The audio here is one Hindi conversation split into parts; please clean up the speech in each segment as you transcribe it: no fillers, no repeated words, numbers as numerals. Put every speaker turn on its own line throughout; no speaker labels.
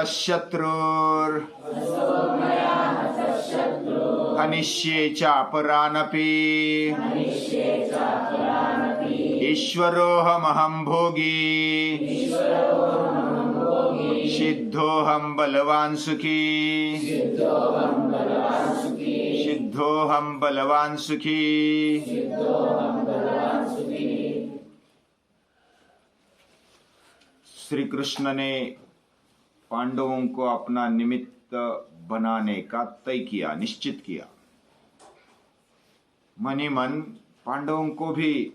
हतः शत्रुर् हनिष्ये चापरानपि ईश्वरोऽहमहं भोगी सिद्धोऽहं बलवान् सुखी सिद्धोऽहं बलवान् सुखी। श्री कृष्ण ने पांडवों को अपना निमित्त बनाने का तय किया, निश्चित किया। मनी मन पांडवों को भी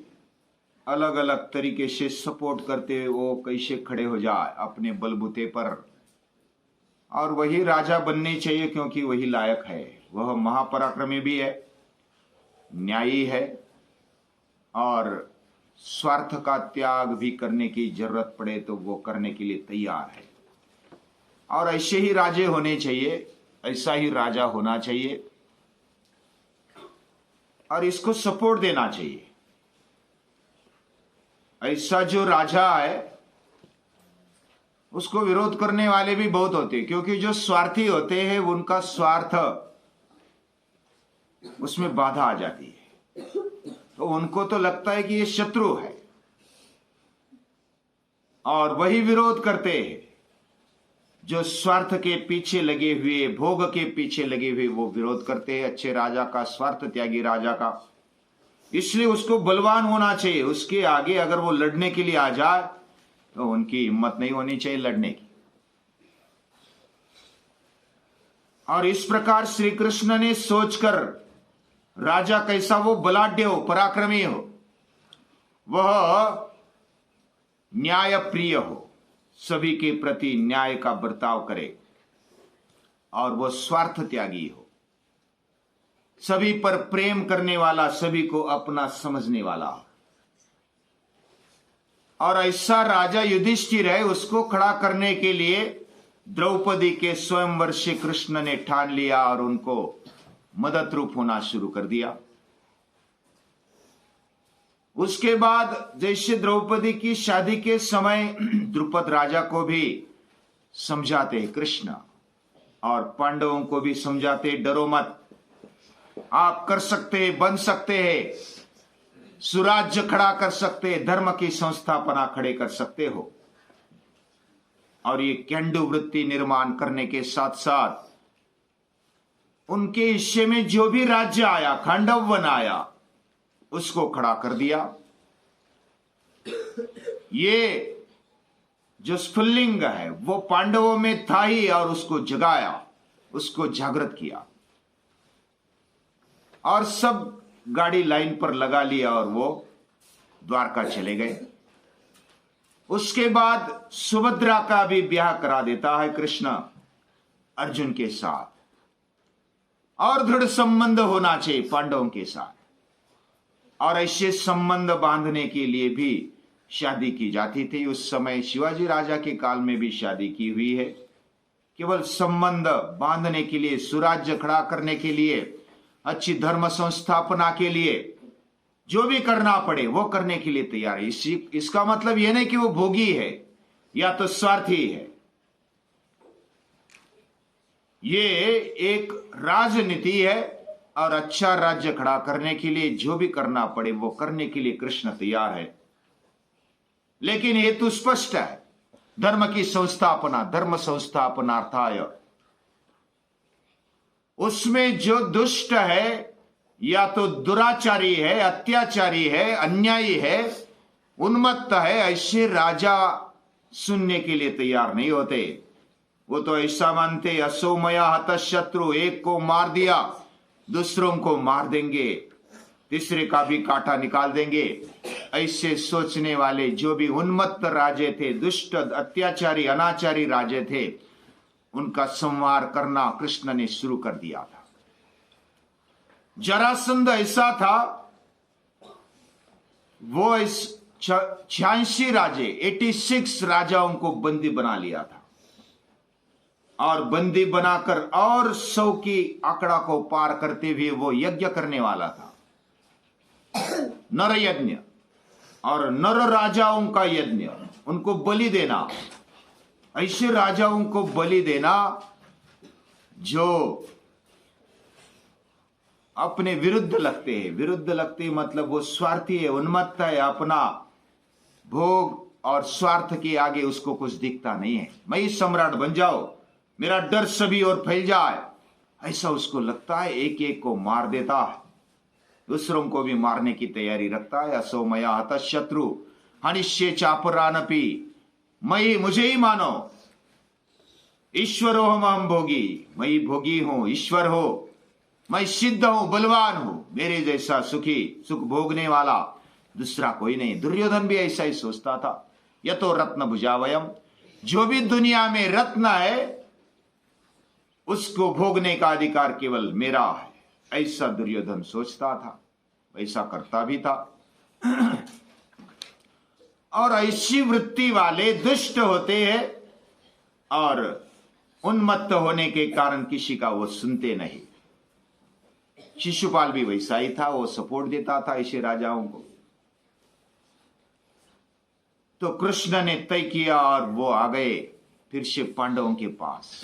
अलग अलग तरीके से सपोर्ट करते हुए वो कैसे खड़े हो जाए अपने बलबूते पर, और वही राजा बनने चाहिए क्योंकि वही लायक है। वह महापराक्रमी भी है, न्यायी है, और स्वार्थ का त्याग भी करने की जरूरत पड़े तो वो करने के लिए तैयार है। और ऐसे ही राजे होने चाहिए, ऐसा ही राजा होना चाहिए, और इसको सपोर्ट देना चाहिए। ऐसा जो राजा है उसको विरोध करने वाले भी बहुत होते हैं, क्योंकि जो स्वार्थी होते हैं उनका स्वार्थ उसमें बाधा आ जाती है, तो उनको तो लगता है कि ये शत्रु है और वही विरोध करते हैं। जो स्वार्थ के पीछे लगे हुए, भोग के पीछे लगे हुए, वो विरोध करते हैं अच्छे राजा का, स्वार्थ त्यागी राजा का। इसलिए उसको बलवान होना चाहिए। उसके आगे अगर वो लड़ने के लिए आ जाए तो उनकी हिम्मत नहीं होनी चाहिए लड़ने की। और इस प्रकार श्री कृष्ण ने सोचकर, राजा कैसा वो बलाढ्य हो, पराक्रमी हो, वह न्याय प्रिय हो, सभी के प्रति न्याय का बर्ताव करे, और वह स्वार्थ त्यागी हो, सभी पर प्रेम करने वाला, सभी को अपना समझने वाला। और ऐसा राजा युधिष्ठिर है, उसको खड़ा करने के लिए द्रौपदी के स्वयंवर से कृष्ण ने ठान लिया और उनको मदद रूप होना शुरू कर दिया। उसके बाद जैसे द्रौपदी की शादी के समय द्रुपद राजा को भी समझाते कृष्ण, और पांडवों को भी समझाते, डरो मत, आप कर सकते हैं, बन सकते हैं, सुराज्य खड़ा कर सकते हैं, धर्म की संस्थापना खड़े कर सकते हो। और ये कैंडू वृत्ति निर्माण करने के साथ साथ उनके हिस्से में जो भी राज्य आया, खांडव वन आया, उसको खड़ा कर दिया। ये जो स्फुल्लिंग है वो पांडवों में था ही, और उसको जगाया, उसको जागृत किया, और सब गाड़ी लाइन पर लगा लिया और वो द्वारका चले गए। उसके बाद सुभद्रा का भी ब्याह करा देता है कृष्ण अर्जुन के साथ, और दृढ़ संबंध होना चाहिए पांडवों के साथ। और ऐसे संबंध बांधने के लिए भी शादी की जाती थी। उस समय शिवाजी राजा के काल में भी शादी की हुई है, केवल संबंध बांधने के लिए, सुराज्य खड़ा करने के लिए, अच्छी धर्म संस्थापना के लिए, जो भी करना पड़े वो करने के लिए तैयार है। इसका मतलब यह नहीं कि वो भोगी है या तो स्वार्थी है। ये एक राजनीति है, और अच्छा राज्य खड़ा करने के लिए जो भी करना पड़े वो करने के लिए कृष्ण तैयार है। लेकिन हेतु स्पष्ट है, धर्म की संस्थापना, धर्म संस्थापनार्थाय। उसमें जो दुष्ट है, या तो दुराचारी है, अत्याचारी है, अन्यायी है, उन्मत्त है, ऐसे राजा सुनने के लिए तैयार नहीं होते। वो तो ऐसा मानते, असो मया हतः शत्रु, एक को मार दिया दूसरों को मार देंगे, तीसरे का भी कांटा निकाल देंगे। ऐसे सोचने वाले जो भी उन्मत्त राजे थे, दुष्ट, अत्याचारी, अनाचारी राजे थे, उनका संहार करना कृष्ण ने शुरू कर दिया था। जरासंध ऐसा था, वो इस 86 राजे, 86 राजाओं को बंदी बना लिया था, और बंदी बनाकर और 100 की आंकड़ा को पार करते हुए वो यज्ञ करने वाला था, नर यज्ञ, और नर राजाओं का यज्ञ, उनको बलि देना। ऐसे राजाओं को बलि देना जो अपने विरुद्ध लगते हैं। विरुद्ध लगते मतलब वो स्वार्थी है, उन्मत्त है, अपना भोग और स्वार्थ के आगे उसको कुछ दिखता नहीं है। मैं ही सम्राट बन जाओ, मेरा डर सभी और फैल जाए, ऐसा उसको लगता है। एक एक को मार देता है, दूसरों को भी मारने की तैयारी रखता है। असो मया हत शत्रु हनिष्ये चापरानपि, मुझे ही मानो, ईश्वरो हम भोगी, मैं ही भोगी हूं, ईश्वर हो, मैं सिद्ध हूं, बलवान हूं, मेरे जैसा सुखी सुख भोगने वाला दूसरा कोई नहीं। दुर्योधन भी ऐसा ही सोचता था। यह तो रत्न भुजावयम, जो भी दुनिया में रत्न है उसको भोगने का अधिकार केवल मेरा है, ऐसा दुर्योधन सोचता था, ऐसा करता भी था। और ऐसी वृत्ति वाले दुष्ट होते हैं और उन्मत्त होने के कारण किसी का वो सुनते नहीं। शिशुपाल भी वैसा ही था, वो सपोर्ट देता था ऐसे राजाओं को। तो कृष्ण ने तय किया और वो आ गए फिर से पांडवों के पास।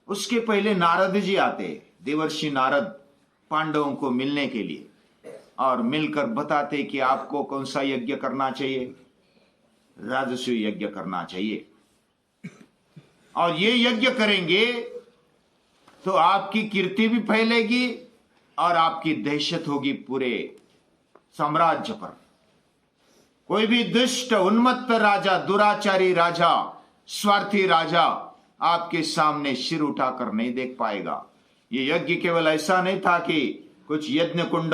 उसके पहले नारद जी आते, देवर्षि नारद पांडवों को मिलने के लिए, और मिलकर बताते कि आपको कौन सा यज्ञ करना चाहिए, राजस्व यज्ञ करना चाहिए, और ये यज्ञ करेंगे तो आपकी कीर्ति भी फैलेगी और आपकी दहशत होगी पूरे साम्राज्य पर। कोई भी दुष्ट उन्मत्त राजा, दुराचारी राजा, स्वार्थी राजा आपके सामने सिर उठाकर नहीं देख पाएगा। ये यज्ञ केवल ऐसा नहीं था कि कुछ यज्ञ कुंड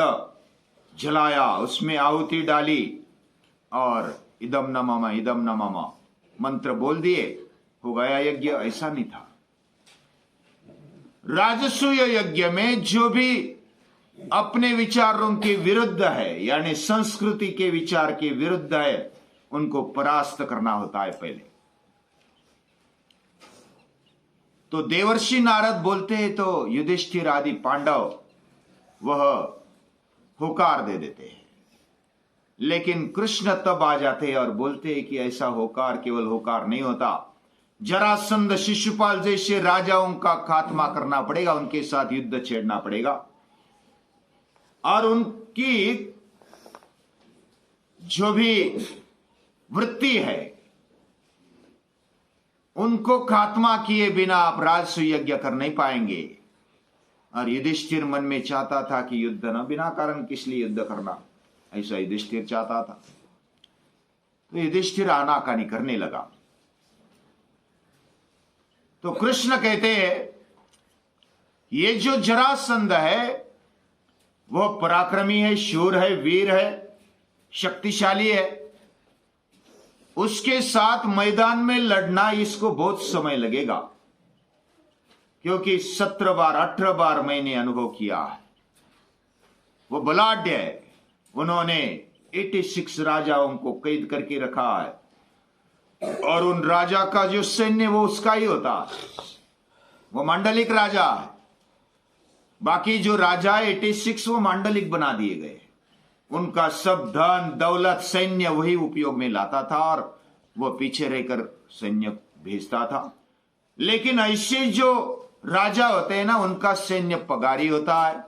जलाया, उसमें आहुति डाली और इदम न मम मंत्र बोल दिए, हो गया यज्ञ, ऐसा नहीं था। राजसूय यज्ञ में जो भी अपने विचारों के विरुद्ध है, यानी संस्कृति के विचार के विरुद्ध है, उनको परास्त करना होता है पहले। तो देवर्षि नारद बोलते हैं तो युधिष्ठिर आदि पांडव वह होकार दे देते हैं, लेकिन कृष्ण तब आ जाते हैं और बोलते हैं कि ऐसा होकार केवल होकार नहीं होता, जरासंध शिशुपाल जैसे राजाओं का खात्मा करना पड़ेगा, उनके साथ युद्ध छेड़ना पड़ेगा और उनकी जो भी वृत्ति है उनको खात्मा किए बिना आप राजस्व यज्ञ कर नहीं पाएंगे। और युधिष्ठिर मन में चाहता था कि युद्ध न, बिना कारण किस लिए युद्ध करना, ऐसा युधिष्ठिर चाहता था। तो युधिष्ठिर आनाकानी करने लगा। तो कृष्ण कहते हैं ये जो जरासंध है वह पराक्रमी है, शूर है, वीर है, शक्तिशाली है, उसके साथ मैदान में लड़ना इसको बहुत समय लगेगा, क्योंकि 17 बार 18 बार मैंने अनुभव किया है। वो बलाढ्य है, उन्होंने 86 राजाओं को कैद करके रखा है और उन राजा का जो सैन्य वो उसका ही होता है, वो मांडलिक राजा है। बाकी जो राजा 86 वो मांडलिक बना दिए गए, उनका सब धन दौलत सैन्य वही उपयोग में लाता था और वो पीछे रहकर सैन्य भेजता था। लेकिन ऐसे जो राजा होते हैं ना, उनका सैन्य पगारी होता है,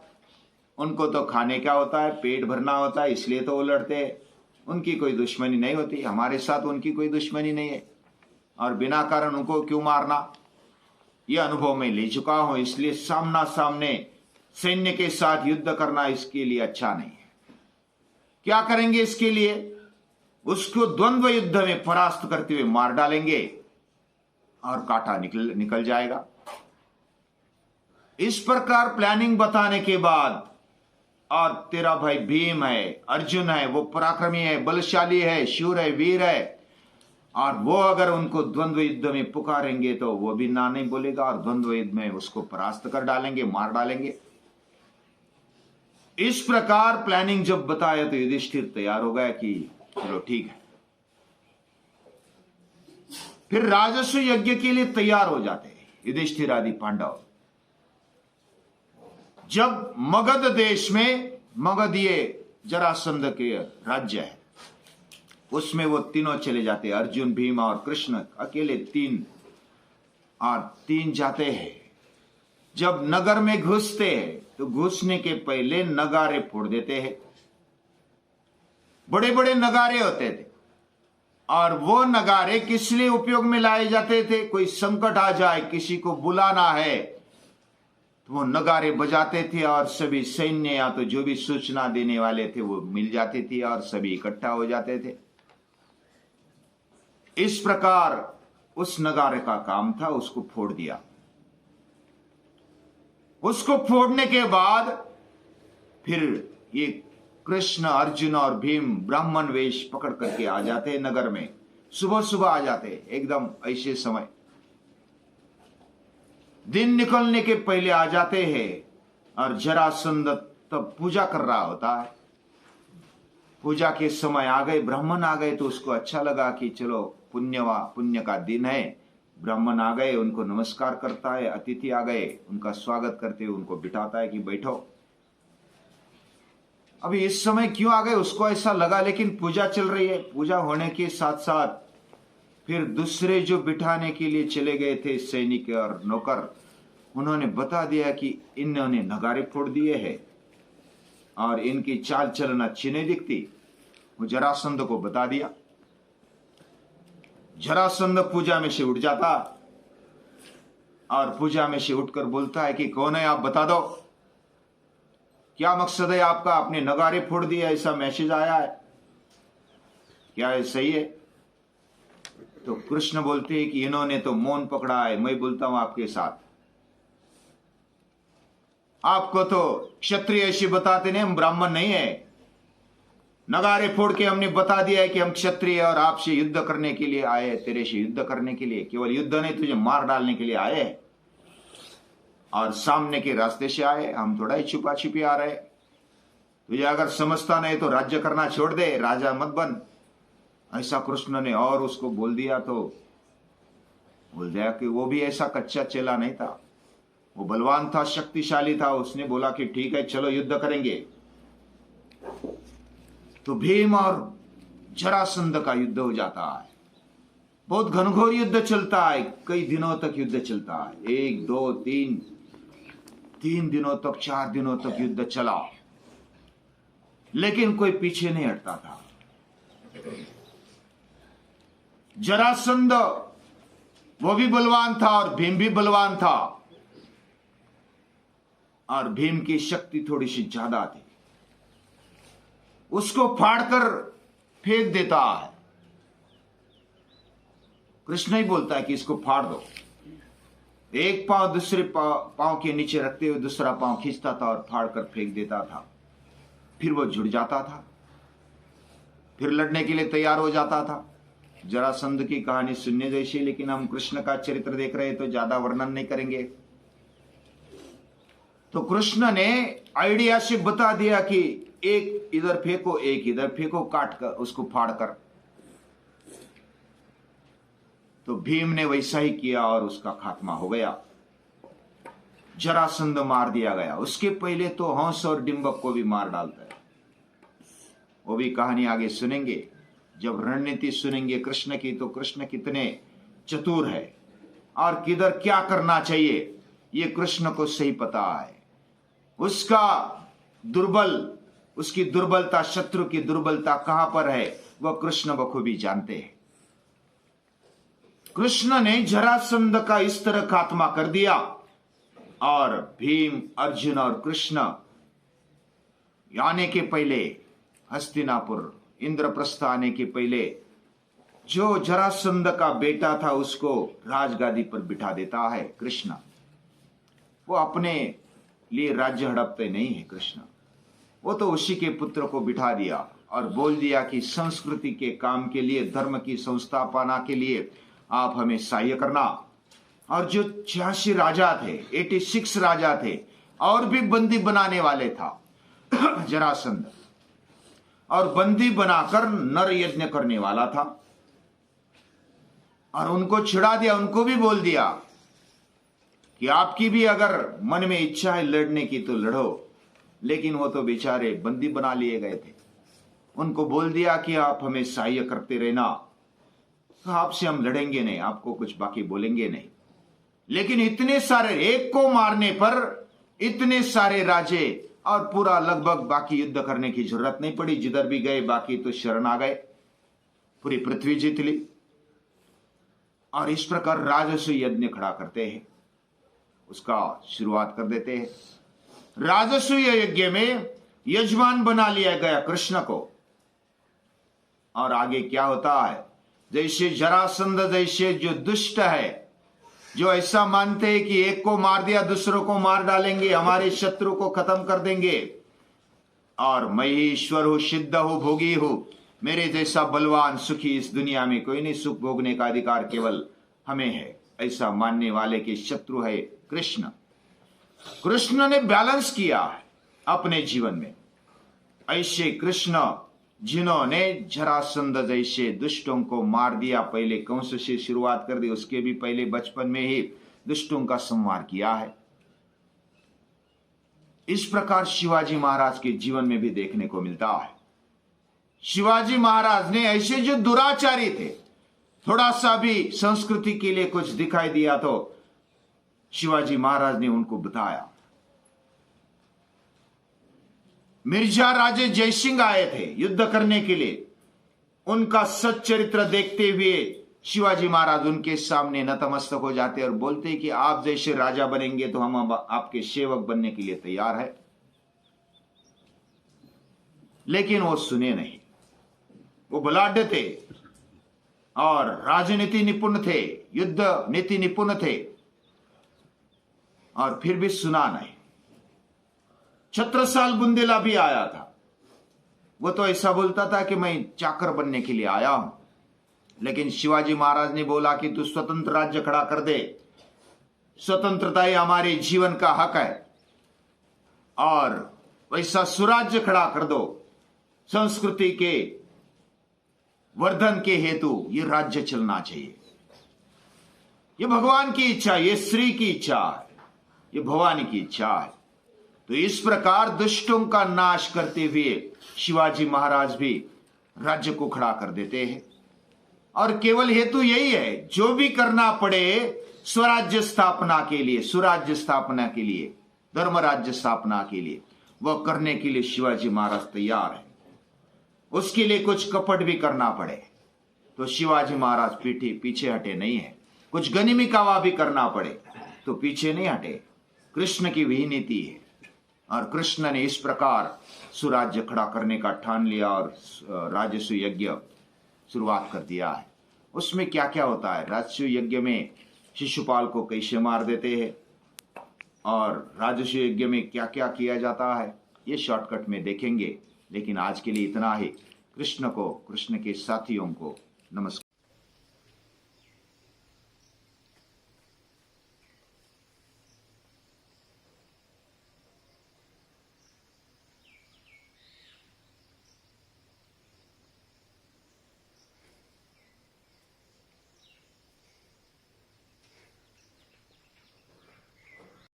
उनको तो खाने क्या होता है, पेट भरना होता है, इसलिए तो वो लड़ते हैं। उनकी कोई दुश्मनी नहीं होती, हमारे साथ उनकी कोई दुश्मनी नहीं है, और बिना कारण उनको क्यों मारना, यह अनुभव में ले चुका हूं। इसलिए सामना सामने सैन्य के साथ युद्ध करना इसके लिए अच्छा नहीं है। क्या करेंगे इसके लिए, उसको द्वंद्व युद्ध में परास्त करते हुए मार डालेंगे और कांटा निकल जाएगा। इस प्रकार प्लानिंग बताने के बाद, और तेरा भाई भीम है, अर्जुन है, वो पराक्रमी है, बलशाली है, शूर है, वीर है, और वो अगर उनको द्वंद्व युद्ध में पुकारेंगे तो वो भी ना नहीं बोलेगा और द्वंद्व युद्ध में उसको परास्त कर डालेंगे, मार डालेंगे। इस प्रकार प्लानिंग जब बताया तो युधिष्ठिर तैयार हो गया कि चलो ठीक है। फिर राजस्व यज्ञ के लिए तैयार हो जाते हैं युधिष्ठिर आदि पांडव। जब मगध देश में, मगध ये जरासंध के राज्य है, उसमें वो तीनों चले जाते हैं, अर्जुन, भीम और कृष्ण, अकेले 3 और 3 जाते हैं। जब नगर में घुसते हैं तो घुसने के पहले नगारे फोड़ देते हैं। बड़े बड़े नगारे होते थे और वो नगारे किस लिए उपयोग में लाए जाते थे? कोई संकट आ जाए, किसी को बुलाना है तो वो नगारे बजाते थे और सभी सैन्य या तो जो भी सूचना देने वाले थे वो मिल जाते थे और सभी इकट्ठा हो जाते थे। इस प्रकार उस नगारे का काम था, उसको फोड़ दिया। उसको फोड़ने के बाद फिर ये कृष्ण, अर्जुन और भीम ब्राह्मण वेश पकड़ करके आ जाते हैं नगर में। सुबह सुबह आ जाते हैं, एकदम ऐसे समय दिन निकलने के पहले आ जाते हैं। और जरासंध तब पूजा कर रहा होता है। पूजा के समय आ गए, ब्राह्मण आ गए तो उसको अच्छा लगा कि चलो पुण्य का दिन है, ब्राह्मण आ गए, उनको नमस्कार करता है। अतिथि आ गए, उनका स्वागत करते हुए उनको बिठाता है कि बैठो। अभी इस समय क्यों आ गए उसको ऐसा लगा, लेकिन पूजा चल रही है। पूजा होने के साथ साथ फिर दूसरे जो बिठाने के लिए चले गए थे सैनिक और नौकर, उन्होंने बता दिया कि इन्होंने नगारे फोड़ दिए हैं और इनकी चाल चलन अच्छी नहीं दिखती। वो जरासंध को बता दिया। जरासंध पूजा में से उठ जाता और पूजा में से उठकर बोलता है कि कौन है आप, बता दो, क्या मकसद है आपका? आपने नगारे फोड़ दिए, ऐसा मैसेज आया है, क्या ये सही है? तो कृष्ण बोलते हैं कि इन्होंने तो मौन पकड़ा है, मैं बोलता हूं आपके साथ। आपको तो क्षत्रिय ऐसे बताते नहीं, हम ब्राह्मण नहीं है। नगारे फोड़ के हमने बता दिया है कि हम क्षत्रिय और आपसे युद्ध करने के लिए आए हैं, तेरे से युद्ध करने के लिए, केवल युद्ध नहीं तुझे मार डालने के लिए आए हैं। और सामने के रास्ते से आए, हम थोड़ा ही छुपा छिपी आ रहे। तुझे अगर समझता नहीं तो राज्य करना छोड़ दे, राजा मत बन। ऐसा कृष्ण ने और उसको बोल दिया। तो बोल दिया कि वो भी ऐसा कच्चा चेला नहीं था, वो बलवान था, शक्तिशाली था। उसने बोला कि ठीक है चलो युद्ध करेंगे। तो भीम और जरासंध का युद्ध हो जाता है। बहुत घनघोर युद्ध चलता है, कई दिनों तक युद्ध चलता है। 1 2 3 दिनों तक, 4 दिनों तक युद्ध चला, लेकिन कोई पीछे नहीं हटता था। जरासंध वो भी बलवान था और भीम भी बलवान था, और भीम की शक्ति थोड़ी सी ज्यादा थी। उसको फाड़कर फेंक देता है। कृष्ण ही बोलता है कि इसको फाड़ दो। एक पांव दूसरे पांव के नीचे रखते हुए दूसरा पांव खींचता था और फाड़कर फेंक देता था। फिर वो जुड़ जाता था, फिर लड़ने के लिए तैयार हो जाता था। जरासंध की कहानी सुनने जैसी, लेकिन हम कृष्ण का चरित्र देख रहे हैं तो ज्यादा वर्णन नहीं करेंगे। तो कृष्ण ने आइडिया से बता दिया कि एक इधर फेंको, एक इधर फेंको, काट कर उसको फाड़ कर। तो भीम ने वैसा ही किया और उसका खात्मा हो गया। जरासंध मार दिया गया। उसके पहले तो हंस और डिंबक को भी मार डालता है। वो भी कहानी आगे सुनेंगे। जब रणनीति सुनेंगे कृष्ण की, तो कृष्ण कितने चतुर है और किधर क्या करना चाहिए ये कृष्ण को सही पता है। उसकी दुर्बलता, शत्रु की दुर्बलता कहां पर है, वह कृष्ण बखूबी जानते हैं। कृष्ण ने जरासंध का इस तरह खात्मा कर दिया, और भीम, अर्जुन और कृष्ण आने के पहले, हस्तिनापुर इंद्रप्रस्थ आने के पहले, जो जरासंध का बेटा था उसको राजगादी पर बिठा देता है कृष्ण। वो अपने लिए राज्य हड़पते नहीं है कृष्ण, वो तो उसी के पुत्र को बिठा दिया और बोल दिया कि संस्कृति के काम के लिए, धर्म की संस्थापना के लिए आप हमें सहाय्य करना। और जो 86 राजा थे, 86 राजा थे, और भी बंदी बनाने वाले था जरासंध, और बंदी बनाकर नर यज्ञ करने वाला था, और उनको छिड़ा दिया। उनको भी बोल दिया कि आपकी भी अगर मन में इच्छा है लड़ने की तो लड़ो, लेकिन वो तो बेचारे बंदी बना लिए गए थे। उनको बोल दिया कि आप हमें सहाय्य करते रहना, तो आपसे हम लड़ेंगे नहीं, आपको कुछ बाकी बोलेंगे नहीं। लेकिन इतने सारे, एक को मारने पर इतने सारे राजे और पूरा लगभग बाकी युद्ध करने की जरूरत नहीं पड़ी। जिधर भी गए बाकी तो शरण आ गए, पूरी पृथ्वी जीत ली। और इस प्रकार राजसूय यज्ञ खड़ा करते हैं, उसका शुरुआत कर देते हैं। राजसूय यज्ञ में यजमान बना लिया गया कृष्ण को। और आगे क्या होता है, जैसे जरासंध जैसे जो दुष्ट है, जो ऐसा मानते हैं कि एक को मार दिया दूसरों को मार डालेंगे, हमारे शत्रु को खत्म कर देंगे, और मैं ही ईश्वर हूं, सिद्ध हूं, भोगी हूं, मेरे जैसा बलवान सुखी इस दुनिया में कोई नहीं, सुख भोगने का अधिकार केवल हमें है, ऐसा मानने वाले के शत्रु है कृष्ण। कृष्ण ने बैलेंस किया है अपने जीवन में। ऐसे कृष्ण जिन्होंने जरासंध जैसे दुष्टों को मार दिया, पहले कंस से शुरुआत कर दी, उसके भी पहले बचपन में ही दुष्टों का संहार किया है। इस प्रकार शिवाजी महाराज के जीवन में भी देखने को मिलता है। शिवाजी महाराज ने ऐसे जो दुराचारी थे, थोड़ा सा भी संस्कृति के लिए कुछ दिखाई दिया तो शिवाजी महाराज ने उनको बताया। मिर्जा राजे जयसिंह आए थे युद्ध करने के लिए, उनका सच्चरित्र देखते हुए शिवाजी महाराज उनके सामने नतमस्तक हो जाते और बोलते कि आप जैसे राजा बनेंगे तो हम आपके सेवक बनने के लिए तैयार है। लेकिन वो सुने नहीं। वो बलाढ्य थे और राजनीति निपुण थे, युद्ध नीति निपुण थे, और फिर भी सुना नहीं। छत्रसाल बुंदेला भी आया था, वो तो ऐसा बोलता था कि मैं चाकर बनने के लिए आया हूं। लेकिन शिवाजी महाराज ने बोला कि तू स्वतंत्र राज्य खड़ा कर दे, स्वतंत्रता ही हमारे जीवन का हक है, और वैसा सुराज्य खड़ा कर दो, संस्कृति के वर्धन के हेतु ये राज्य चलना चाहिए। ये भगवान की इच्छा है, ये श्री की इच्छा है, ये भवानी की इच्छा है। तो इस प्रकार दुष्टों का नाश करते हुए शिवाजी महाराज भी राज्य को खड़ा कर देते हैं। और केवल हेतु यही है, जो भी करना पड़े स्वराज्य स्थापना के लिए, सुराज्य स्थापना के लिए, धर्म राज्य स्थापना के लिए, वह करने के लिए शिवाजी महाराज तैयार है। उसके लिए कुछ कपट भी करना पड़े तो शिवाजी महाराज पीछे हटे नहीं है। कुछ गनिमी कावा भी करना पड़े तो पीछे नहीं हटे। कृष्ण की वही नीति है, और कृष्ण ने इस प्रकार सुराज्य खड़ा करने का ठान लिया और राजसूय यज्ञ शुरुआत कर दिया है। उसमें क्या क्या होता है, राजसूय यज्ञ में शिशुपाल को कैसे मार देते हैं और राजसूय यज्ञ में क्या क्या किया जाता है, ये शॉर्टकट में देखेंगे। लेकिन आज के लिए इतना ही। कृष्ण को, कृष्ण के साथियों को नमस्कार।